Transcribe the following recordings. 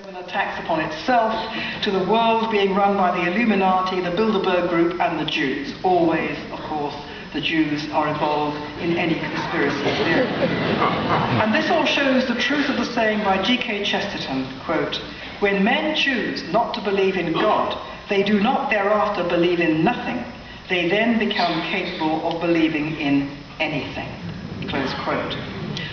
9/11 attacks upon itself, to the world being run by the Illuminati, the Bilderberg Group, and the Jews. Always, of course, the Jews are involved in any conspiracy theory. And this all shows the truth of the saying by G.K. Chesterton, quote, "When men choose not to believe in God, they do not thereafter believe in nothing. They then become capable of believing in anything," close quote.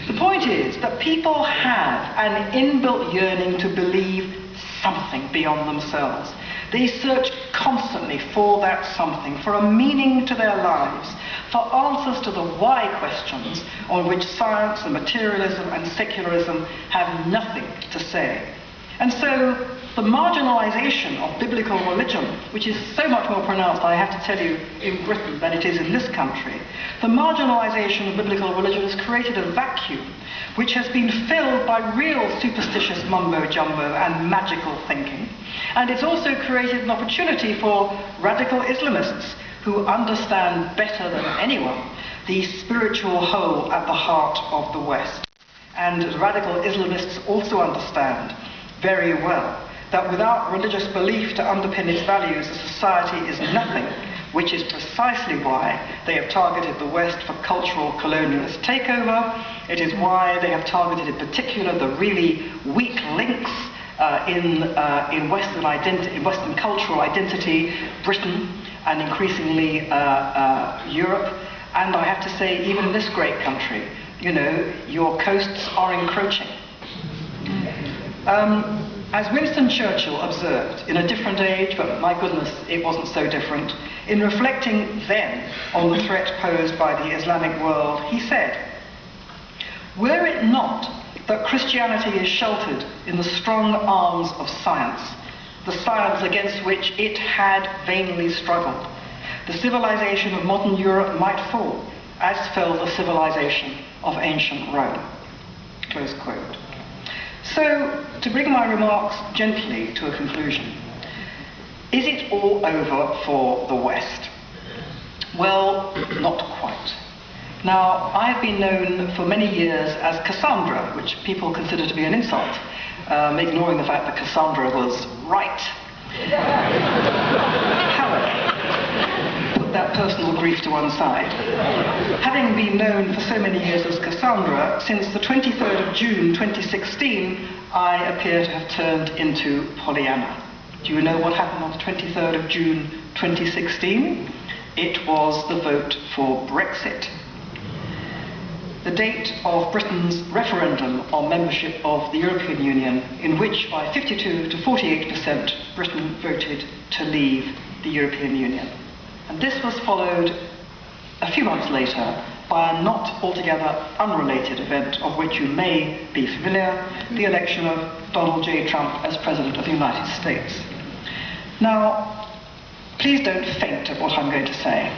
The point is that people have an inbuilt yearning to believe something beyond themselves. They search constantly for that something, for a meaning to their lives, for answers to the why questions on which science and materialism and secularism have nothing to say. And so the marginalization of biblical religion, which is so much more pronounced, I have to tell you, in Britain than it is in this country, the marginalization of biblical religion has created a vacuum which has been filled by real superstitious mumbo-jumbo and magical thinking. And it's also created an opportunity for radical Islamists who understand better than anyone the spiritual hole at the heart of the West. And radical Islamists also understand very well that without religious belief to underpin its values, a society is nothing, which is precisely why they have targeted the West for cultural colonialist takeover. It is why they have targeted in particular the really weak links in Western cultural identity, Britain and increasingly Europe. And I have to say, even in this great country, you know, your coasts are encroaching. As Winston Churchill observed, in a different age, but my goodness, it wasn't so different, in reflecting then on the threat posed by the Islamic world, he said, "Were it not that Christianity is sheltered in the strong arms of science, the science against which it had vainly struggled, the civilization of modern Europe might fall, as fell the civilization of ancient Rome." Close quote. So, to bring my remarks gently to a conclusion, is it all over for the West? Well, not quite. Now, I've been known for many years as Cassandra, which people consider to be an insult, ignoring the fact that Cassandra was right. However, put that personal grief to one side. Having been known for so many years as Cassandra, since the 23rd of June 2016, I appear to have turned into Pollyanna. Do you know what happened on the 23rd of June 2016? It was the vote for Brexit. The date of Britain's referendum on membership of the European Union, in which by 52 to 48% Britain voted to leave the European Union. And this was followed a few months later by a not altogether unrelated event of which you may be familiar, the election of Donald J. Trump as President of the United States. Now, please don't faint at what I'm going to say.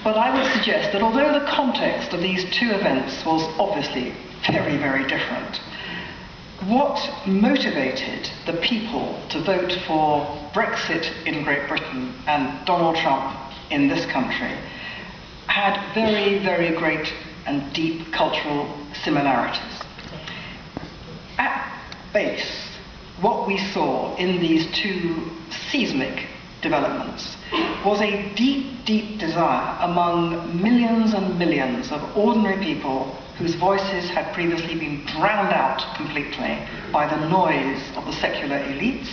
But I would suggest that although the context of these two events was obviously very, very different, what motivated the people to vote for Brexit in Great Britain and Donald Trump in this country had very, very great and deep cultural similarities. At base, what we saw in these two seismic developments was a deep, deep desire among millions and millions of ordinary people whose voices had previously been drowned out completely by the noise of the secular elites,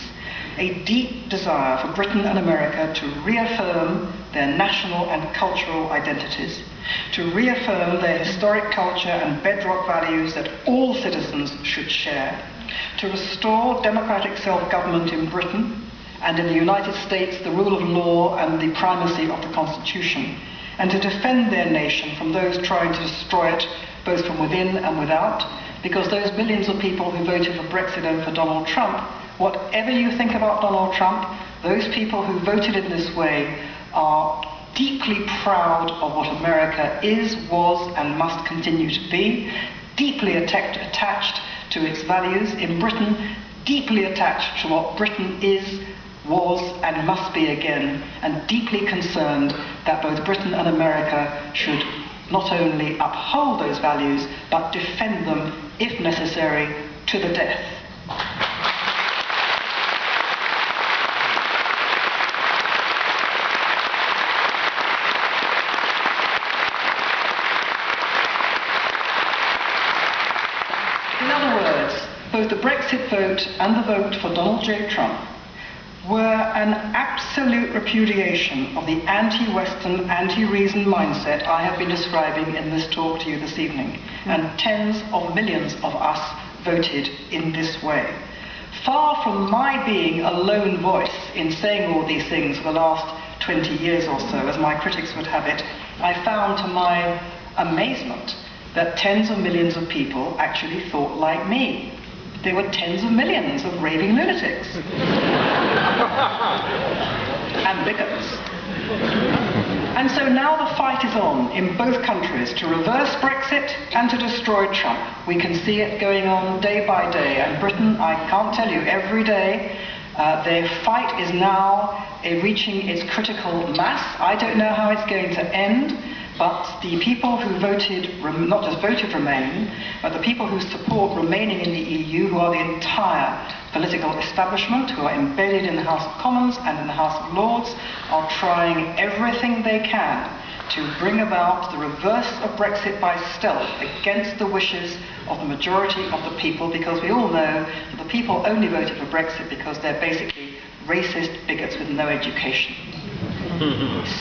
a deep desire for Britain and America to reaffirm their national and cultural identities, to reaffirm their historic culture and bedrock values that all citizens should share, to restore democratic self-government in Britain, and in the United States the rule of law and the primacy of the Constitution, and to defend their nation from those trying to destroy it both from within and without, because those millions of people who voted for Brexit and for Donald Trump, whatever you think about Donald Trump, those people who voted in this way are deeply proud of what America is, was, and must continue to be, deeply attached to its values in Britain, deeply attached to what Britain is, was, and must be again, and deeply concerned that both Britain and America should not only uphold those values, but defend them, if necessary, to the death. In other words, both the Brexit vote and the vote for Donald J. Trump were an absolute repudiation of the anti-Western, anti-reason mindset I have been describing in this talk to you this evening. And tens of millions of us voted in this way. Far from my being a lone voice in saying all these things for the last 20 years or so, as my critics would have it, I found to my amazement that tens of millions of people actually thought like me. There were tens of millions of raving lunatics and bigots. And so now the fight is on in both countries to reverse Brexit and to destroy Trump. We can see it going on day by day. And Britain, I can't tell you, every day their fight is now reaching its critical mass. I don't know how it's going to end. But the people who voted, not just voted Remain, but the people who support remaining in the EU, who are the entire political establishment, who are embedded in the House of Commons and in the House of Lords, are trying everything they can to bring about the reverse of Brexit by stealth against the wishes of the majority of the people, because we all know that the people only voted for Brexit because they're basically racist bigots with no education.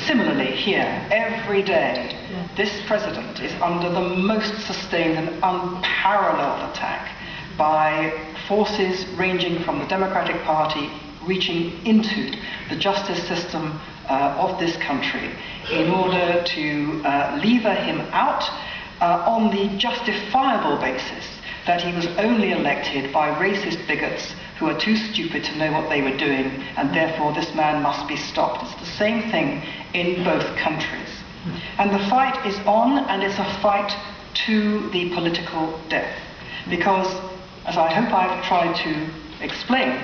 Similarly, here, every day, this president is under the most sustained and unparalleled attack by forces ranging from the Democratic Party reaching into the justice system of this country in order to lever him out on the justifiable basis that he was only elected by racist bigots who are too stupid to know what they were doing, and therefore this man must be stopped. It's the same thing in both countries. And the fight is on, and it's a fight to the political death. Because, as I hope I've tried to explain,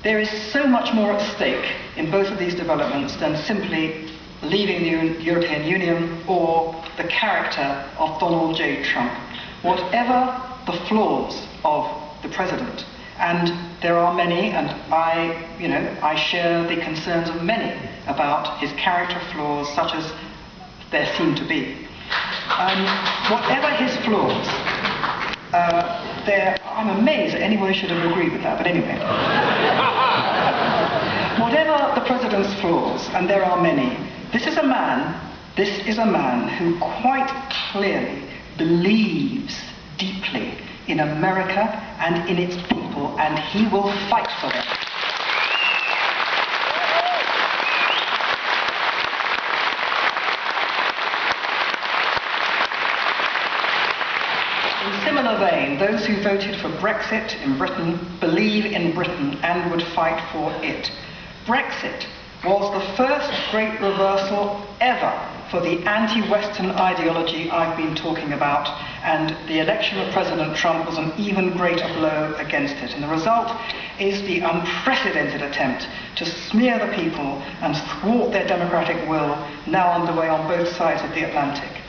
there is so much more at stake in both of these developments than simply leaving the European Union or the character of Donald J. Trump. Whatever the flaws of the president, and there are many, and I share the concerns of many about his character flaws, such as there seem to be. Whatever his flaws, I'm amazed that anyone should have agreed with that, but anyway. Whatever the president's flaws, and there are many, this is a man who quite clearly believes deeply in America and in its people, and he will fight for them. In similar vein, those who voted for Brexit in Britain believe in Britain and would fight for it. Brexit was the first great reversal ever for the anti-Western ideology I've been talking about, and the election of President Trump was an even greater blow against it. And the result is the unprecedented attempt to smear the people and thwart their democratic will, now underway on both sides of the Atlantic.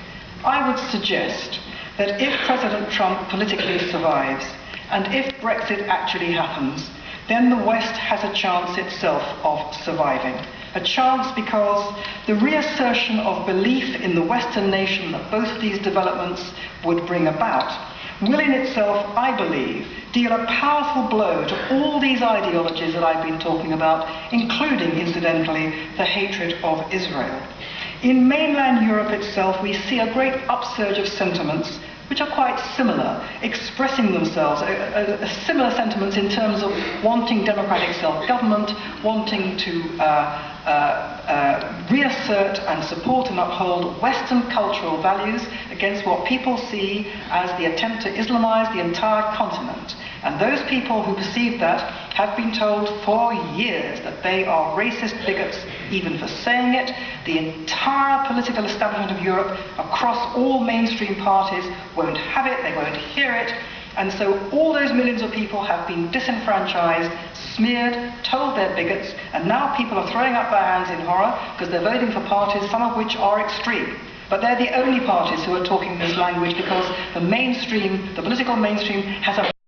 I would suggest that if President Trump politically survives, and if Brexit actually happens, then the West has a chance itself of surviving. A chance because the reassertion of belief in the Western nation that both of these developments would bring about will in itself, I believe, deal a powerful blow to all these ideologies that I've been talking about, including, incidentally, the hatred of Israel. In mainland Europe itself, we see a great upsurge of sentiments which are quite similar, expressing themselves, similar sentiments in terms of wanting democratic self-government, wanting to reassert and support and uphold Western cultural values against what people see as the attempt to Islamize the entire continent. And those people who perceive that have been told for years that they are racist bigots, even for saying it. The entire political establishment of Europe, across all mainstream parties, won't have it, they won't hear it. And so all those millions of people have been disenfranchised, smeared, told they're bigots, and now people are throwing up their hands in horror because they're voting for parties, some of which are extreme. But they're the only parties who are talking this language because the mainstream, the political mainstream, has a